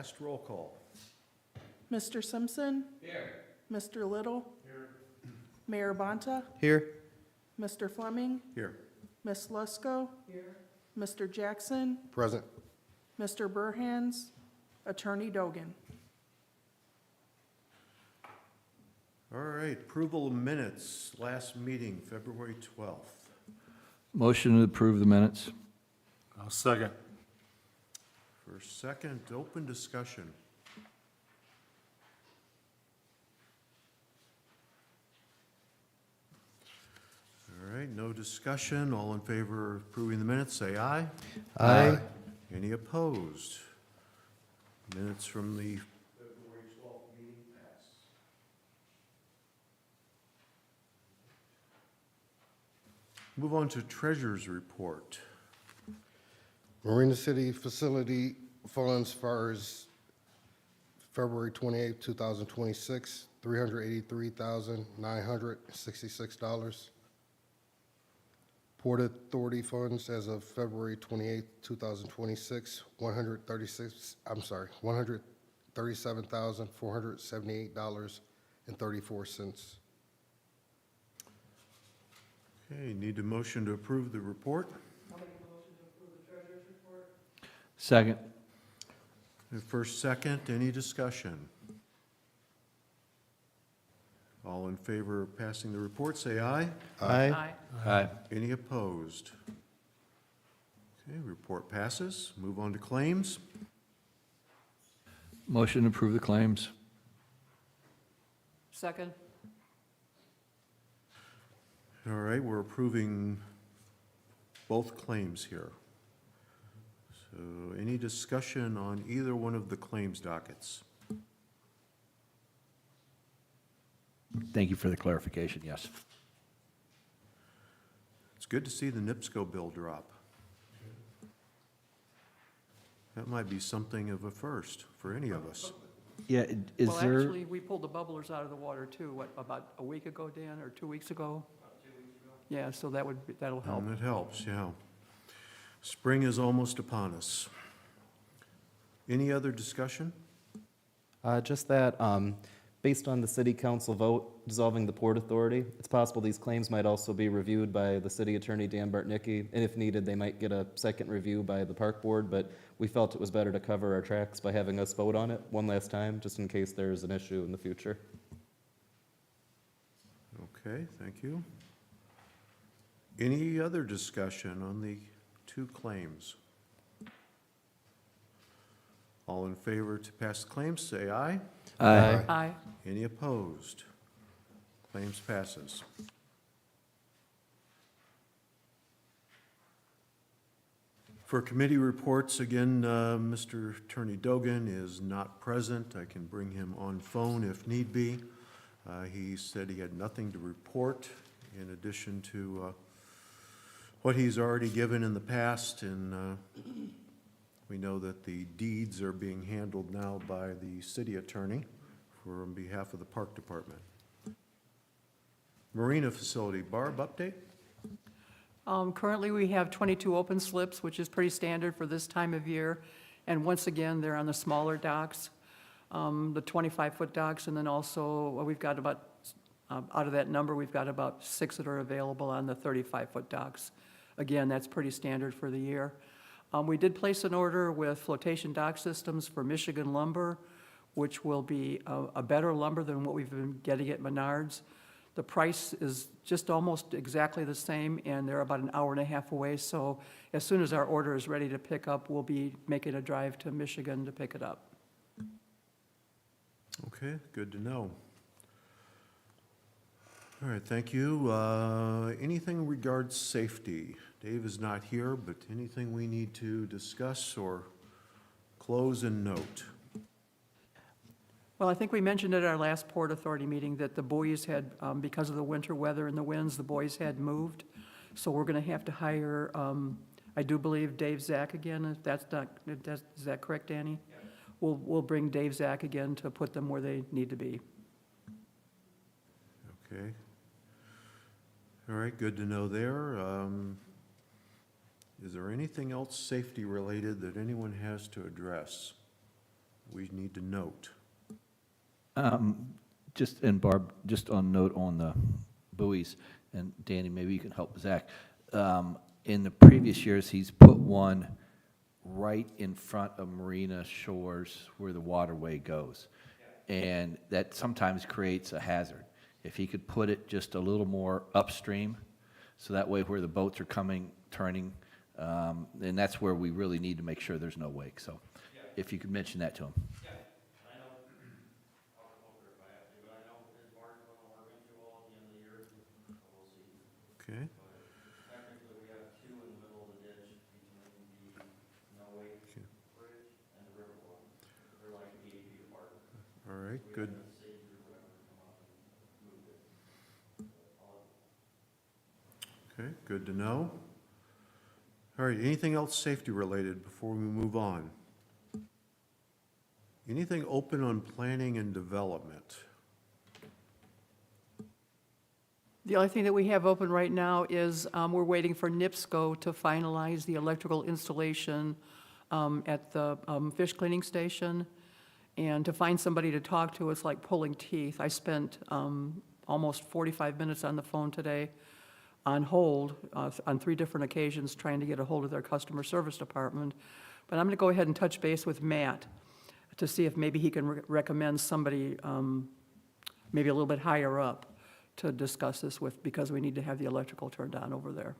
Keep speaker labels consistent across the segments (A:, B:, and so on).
A: Last roll call.
B: Mr. Simpson? Here. Mr. Little?
A: Here.
B: Mayor Bonta?
C: Here.
B: Mr. Fleming?
A: Here.
B: Ms. Lusko? Here. Mr. Jackson?
C: Present.
B: Mr. Burhans? Attorney Dogan?
A: All right, approval of minutes, last meeting, February 12th.
D: Motion to approve the minutes.
E: I'll second.
A: For second, open discussion. All right, no discussion. All in favor of approving the minutes, say aye.
C: Aye.
A: Any opposed? Minutes from the February 12th meeting pass. Move on to treasurer's report.
C: Marina City Facility Funds FARS February 28, 2026, $383,966. Port Authority Funds as of February 28, 2026, $137,478.34.
A: Okay, need a motion to approve the report.
D: Second.
A: First, second, any discussion? All in favor of passing the report, say aye.
B: Aye.
D: Aye.
A: Any opposed? Okay, report passes. Move on to claims.
D: Motion to approve the claims.
E: Second.
A: All right, we're approving both claims here. So any discussion on either one of the claims dockets?
D: Thank you for the clarification, yes.
A: It's good to see the NIPSCO bill drop. That might be something of a first for any of us.
F: Yeah, is
E: Well,
F: there,
E: actually, we pulled the bubblers out of the water too, what, about a week ago, Dan, or 2 weeks ago? Yeah, so that'll help.
A: And it helps, yeah. Spring is almost upon us. Any other discussion?
F: just that, based on the city council vote dissolving the Port Authority, it's possible these claims might also be reviewed by the city attorney, Dan Bartnicki, and if needed, they might get a second review by the park board, but we felt it was better to cover our tracks by having us vote on it one last time, just in case there's an issue in the future.
A: Okay, thank you. Any other discussion on the two claims? All in favor to pass the claims, say aye.
E: Aye.
A: Any opposed? Claims passes. For committee reports, again, Mr. Attorney Dogan is not present. I can bring him on phone if need be. He said he had nothing to report in addition to what he's already given in the past, and we know that the deeds are being handled now by the city attorney on behalf of the park department. Marina facility, Barb, update?
E: Currently, we have 22 open slips, which is pretty standard for this time of year. And once again, they're on the smaller docks, the 25-foot docks, and then also, we've got about, out of that number, we've got about 6 that are available on the 35-foot docks. Again, that's pretty standard for the year. We did place an order with Flotation Dock Systems for Michigan lumber, which will be a better lumber than what we've been getting at Menards. The price is just almost exactly the same, and they're about an hour and a half away, so as soon as our order is ready to pick up, we'll be making a drive to Michigan to pick it up.
A: Okay, good to know. All right, thank you. Anything regards safety? Dave is not here, but anything we need to discuss or close and note?
E: Well, I think we mentioned at our last Port Authority meeting that the buoys had, because of the winter weather and the winds, the buoys had moved. So we're going to have to hire, I do believe, Dave Zack again, if that's not, is that correct, Danny? Yeah. We'll bring Dave Zack again to put them where they need to be.
A: Okay. All right, good to know there. Is there anything else safety-related that anyone has to address we need to note?
D: Just, and Barb, just on note on the buoys, and Danny, maybe you can help Zach. In the previous years, he's put one right in front of Marina Shores where the waterway goes. And that sometimes creates a hazard. If he could put it just a little more upstream, so that way where the boats are coming, turning, and that's where we really need to make sure there's no wake. So if you could mention that to him.
A: Okay.
G: Technically, we have 2 in the middle of the ditch between the no-wake bridge and the river one. They're like 80 feet apart.
A: All right, good.
G: We have a safety or whatever come up and move it.
A: Okay, good to know. All right, anything else safety-related before we move on? Anything open on planning and development?
E: The only thing that we have open right now is we're waiting for NIPSCO to finalize the electrical installation at the fish cleaning station. And to find somebody to talk to, it's like pulling teeth. I spent almost 45 minutes on the phone today on hold on 3 different occasions trying to get a hold of their customer service department. But I'm going to go ahead and touch base with Matt to see if maybe he can recommend somebody, maybe a little bit higher up to discuss this with, because we need to have the electrical turned on over there.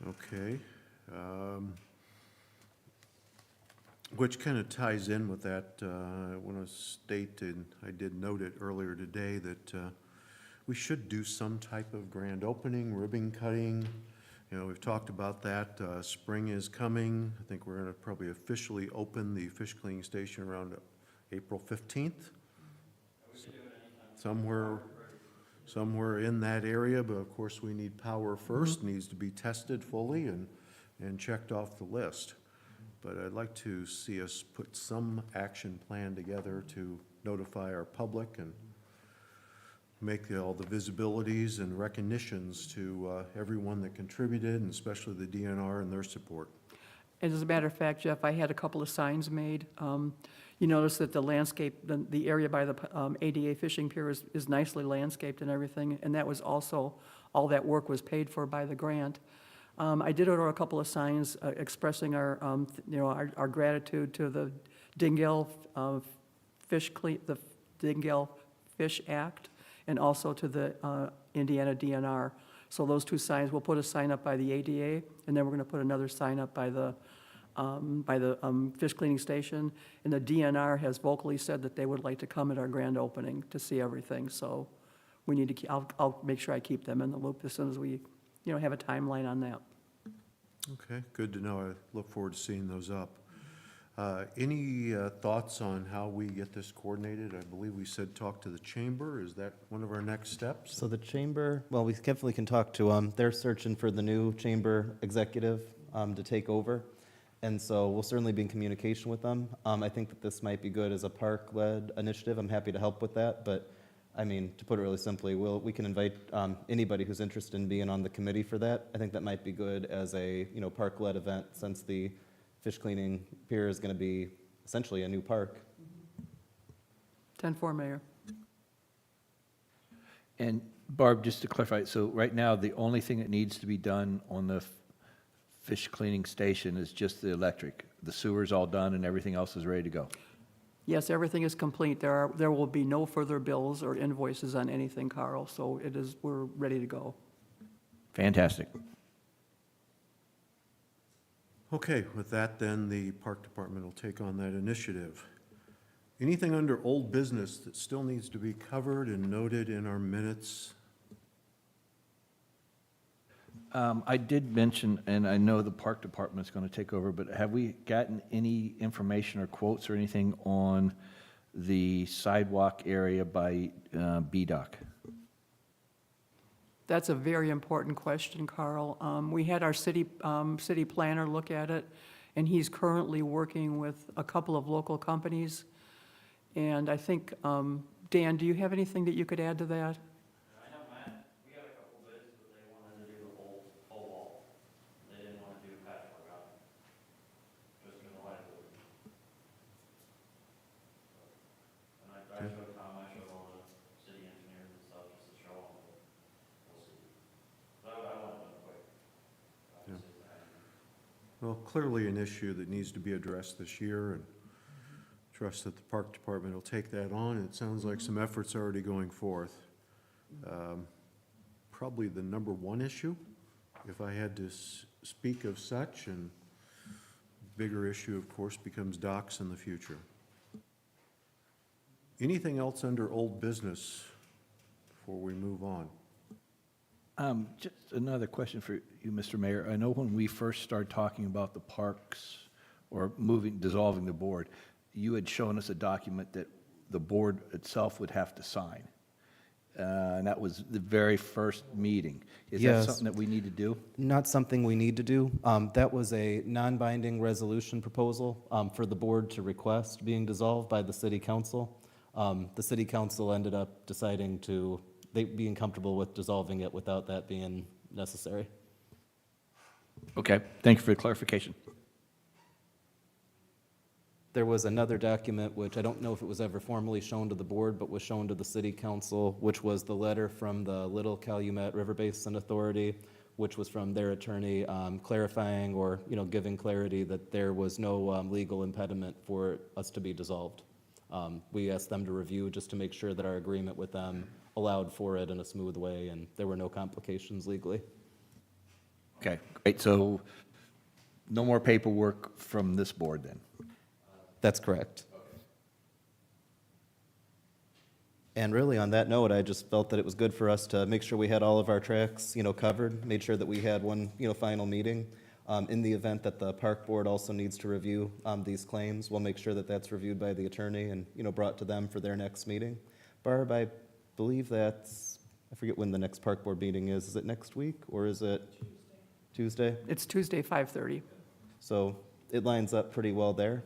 A: Okay. Which kind of ties in with that. I want to state, and I did note it earlier today, that we should do some type of grand opening, ribbon cutting. You know, we've talked about that. Spring is coming. I think we're going to probably officially open the fish cleaning station around April 15th. Somewhere in that area, but of course we need power first, needs to be tested fully and checked off the list. But I'd like to see us put some action plan together to notify our public and make all the visibilities and recognitions to everyone that contributed, and especially the DNR and their support.
E: And as a matter of fact, Jeff, I had a couple of signs made. You notice that the landscape, the area by the ADA fishing pier is nicely landscaped and everything, and that was also, all that work was paid for by the grant. I did order a couple of signs expressing our, our gratitude to the Dingell the Dingell Fish Act, and also to the Indiana DNR. So those two signs, we'll put a sign up by the ADA, and then we're going to put another sign up by the fish cleaning station. And the DNR has vocally said that they would like to come at our grand opening to see everything. So we need to keep, I'll make sure I keep them in the loop as soon as we, have a timeline on that.
A: Okay, good to know. I look forward to seeing those up. Any thoughts on how we get this coordinated? I believe we said talk to the chamber. Is that one of our next steps?
F: So the chamber, well, we definitely can talk to them. They're searching for the new chamber executive to take over. And so we'll certainly be in communication with them. I think that this might be good as a park-led initiative. I'm happy to help with that. But, I mean, to put it really simply, we can invite anybody who's interested in being on the committee for that. I think that might be good as a, park-led event, since the fish cleaning pier is going to be essentially a new park.
E: 10-4, Mayor.
D: And Barb, just to clarify, so right now, the only thing that needs to be done on the fish cleaning station is just the electric. The sewer's all done and everything else is ready to go.
E: Yes, everything is complete. There will be no further bills or invoices on anything, Carl, so we're ready to go.
D: Fantastic.
A: Okay, with that, then the park department will take on that initiative. Anything under old business that still needs to be covered and noted in our minutes?
D: I did mention, and I know the park department is going to take over, but have we gotten any information or quotes or anything on the sidewalk area by B-Dock?
E: That's a very important question, Carl. We had our city planner look at it, and he's currently working with a couple of local companies. And I think, Dan, do you have anything that you could add to that?
G: I know, Matt, we got a couple bids, but they wanted to do the whole wall. They didn't want to do patchwork on it, just in the liability. And I showed Tom, I showed all the city engineers and stuff, just to show them, but we'll see. So I want it done quick. Obviously, it's happening.
A: Well, clearly an issue that needs to be addressed this year, and trust that the park department will take that on. It sounds like some efforts are already going forth. Probably the number one issue, if I had to speak of such, and bigger issue, of course, becomes docks in the future. Anything else under old business before we move on?
D: Just another question for you, Mr. Mayor. I know when we first started talking about the parks or dissolving the board, you had shown us a document that the board itself would have to sign. And that was the very first meeting. Is that
F: Yes.
D: something that we need to do?
F: Not something we need to do. That was a non-binding resolution proposal for the board to request being dissolved by the city council. The city council ended up deciding being comfortable with dissolving it without that being necessary.
D: Okay, thank you for the clarification.
F: There was another document, which I don't know if it was ever formally shown to the board, but was shown to the city council, which was the letter from the Little Calumet River Basin Authority, which was from their attorney clarifying or, giving clarity that there was no legal impediment for us to be dissolved. We asked them to review just to make sure that our agreement with them allowed for it in a smooth way, and there were no complications legally.
D: Okay, great, so no more paperwork from this board then?
F: That's correct. And really, on that note, I just felt that it was good for us to make sure we had all of our tracks, covered, made sure that we had one, final meeting. In the event that the park board also needs to review these claims, we'll make sure that that's reviewed by the attorney and, brought to them for their next meeting. Barb, I believe that's, I forget when the next park board meeting is. Is it next week, or is it Tuesday?
E: It's Tuesday, 5:30.
F: So it lines up pretty well there.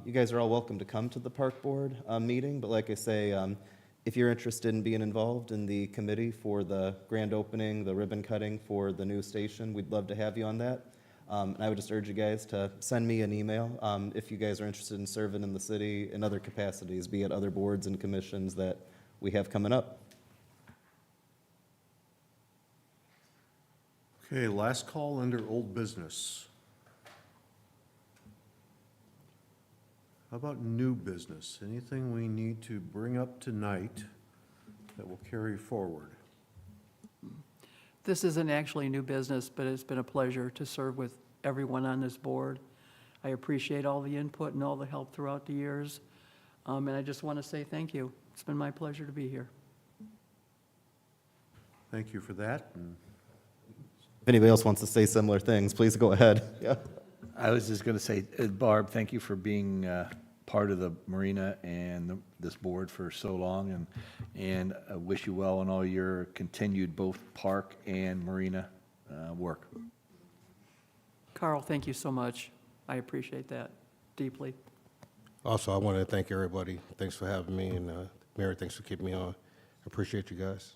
F: You guys are all welcome to come to the park board meeting, but like I say, if you're interested in being involved in the committee for the grand opening, the ribbon cutting for the new station, we'd love to have you on that. And I would just urge you guys to send me an email if you guys are interested in serving in the city in other capacities, be it other boards and commissions that we have coming up.
A: Okay, last call under old business. How about new business? Anything we need to bring up tonight that will carry forward?
E: This isn't actually new business, but it's been a pleasure to serve with everyone on this board. I appreciate all the input and all the help throughout the years, and I just want to say thank you. It's been my pleasure to be here.
A: Thank you for that. And
F: If anybody else wants to say similar things, please go ahead. Yeah.
D: I was just going to say, Barb, thank you for being part of the marina and this board for so long, and I wish you well in all your continued both park and marina work.
E: Carl, thank you so much. I appreciate that deeply.
C: Also, I want to thank everybody. Thanks for having me, and Mary, thanks for keeping me on. I appreciate you guys.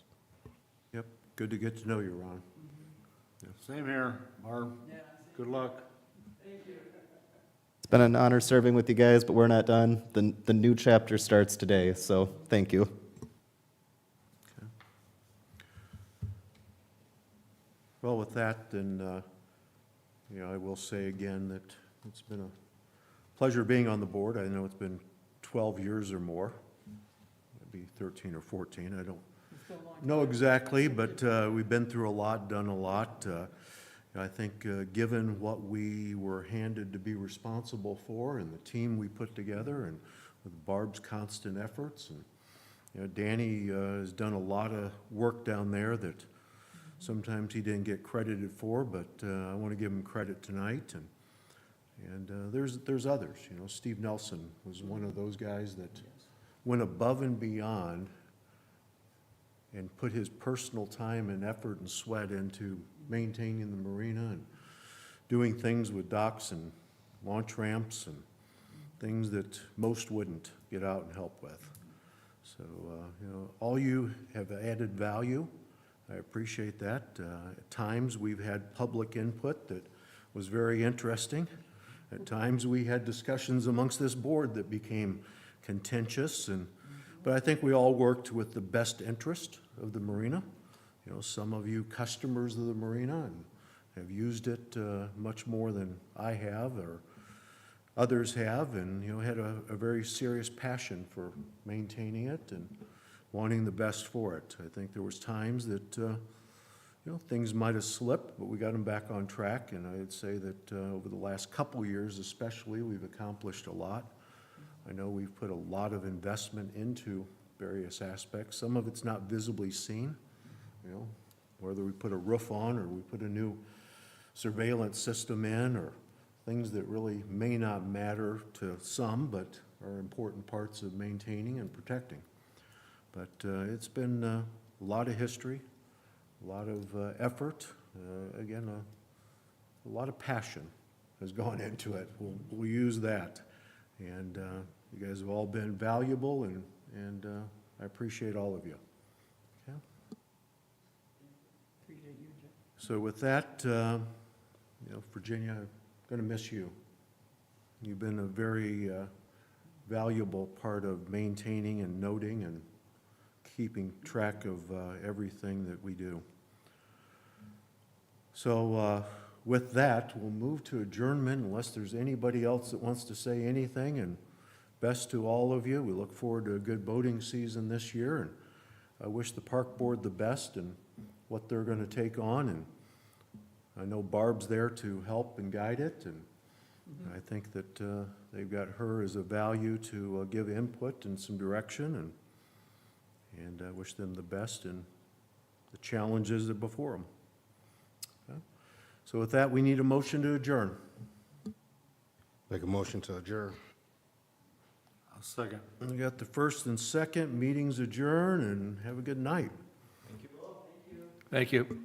A: Yep, good to get to know you, Ron.
H: Same here, Barb. Good luck.
F: It's been an honor serving with you guys, but we're not done. The new chapter starts today, so thank you.
A: Well, with that, then, I will say again that it's been a pleasure being on the board. I know it's been 12 years or more, maybe 13 or 14, I don't know exactly, but we've been through a lot, done a lot. I think given what we were handed to be responsible for and the team we put together, and with Barb's constant efforts, and Danny has done a lot of work down there that sometimes he didn't get credited for, but I want to give him credit tonight. And there's others. Steve Nelson was one of those guys that went above and beyond and put his personal time and effort and sweat into maintaining the marina and doing things with docks and launch ramps and things that most wouldn't get out and help with. So, all you have added value. I appreciate that. At times, we've had public input that was very interesting. At times, we had discussions amongst this board that became contentious, but I think we all worked with the best interest of the marina. Some of you customers of the marina and have used it much more than I have or others have, and had a very serious passion for maintaining it and wanting the best for it. I think there was times that things might have slipped, but we got them back on track, and I'd say that over the last couple years especially, we've accomplished a lot. I know we've put a lot of investment into various aspects. Some of it's not visibly seen, whether we put a roof on or we put a new surveillance system in, or things that really may not matter to some, but are important parts of maintaining and protecting. But it's been a lot of history, a lot of effort, again, a lot of passion has gone into it. We'll use that. And you guys have all been valuable, and I appreciate all of you. Okay? So with that, Virginia, I'm going to miss you. You've been a very valuable part of maintaining and noting and keeping track of everything that we do. So with that, we'll move to adjournment unless there's anybody else that wants to say anything, and best to all of you. We look forward to a good boating season this year, and I wish the park board the best in what they're going to take on, and I know Barb's there to help and guide it, and I think that they've got her as a value to give input and some direction, and I wish them the best in the challenges that are before them. Okay? So with that, we need a motion to adjourn.
C: Make a motion to adjourn.
H: I'll second.
A: We got the first and second, meetings adjourn, and have a good night.
D: Thank you.